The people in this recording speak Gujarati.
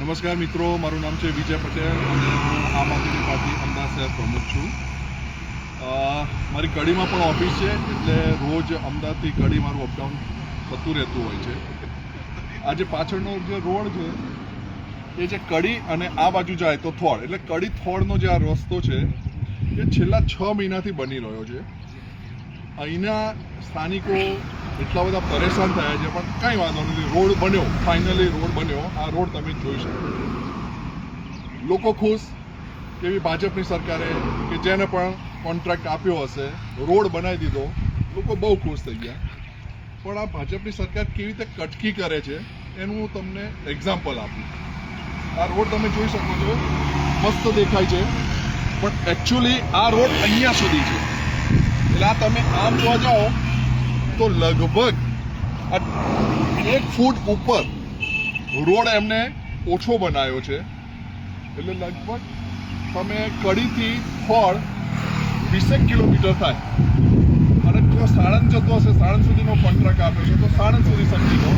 નમસ્કાર મિત્રો, મારું નામ છે વિજય પટેલ અને હું આમ આદમી પાર્ટી અમદાવાદ શહેર પ્રમુખ છું. મારી કડીમાં પણ ઓફિસ છે, એટલે રોજ અમદાવાદથી કડી મારું અપડાઉન થતું રહેતું હોય છે. આજે પાછળનો જે રોડ છે એ જે કડી અને આ બાજુ જાય તો થોડ, એટલે કડી થોડનો જે આ રસ્તો છે એ છેલ્લા 6 મહિનાથી બની રહ્યો છે. અહીંના સ્થાનિકો એટલા બધા પરેશાન થયા છે, પણ કાંઈ વાંધો નથી. રોડ બન્યો, ફાઇનલી રોડ બન્યો. આ રોડ તમે જોઈ શકો, લોકો ખુશ. એવી ભાજપની સરકારે કે જેને પણ કોન્ટ્રાક્ટ આપ્યો હશે, રોડ બનાવી દીધો, લોકો બહુ ખુશ થઈ ગયા. પણ આ ભાજપની સરકાર કેવી રીતે કટકી કરે છે એનું હું તમને એક્ઝામ્પલ આપું. આ રોડ તમે જોઈ શકો છો, મસ્ત દેખાય છે, પણ એકચ્યુઅલી આ રોડ અહીંયા સુધી છે. એટલે આ તમે આમ જોવા જાઓ તો લગભગ 1 ફૂટ ઉપર રોડ એમને ઓછો બનાવ્યો છે. એટલે લગભગ તમે કડીથી થોડ 20 કિલોમીટર થાય. અને જો સાણંદ જતો હશે, સાણંદ સુધીનો કોન્ટ્રાક્ટ આપ્યો છે, તો સાણંદ સુધી સમજી લો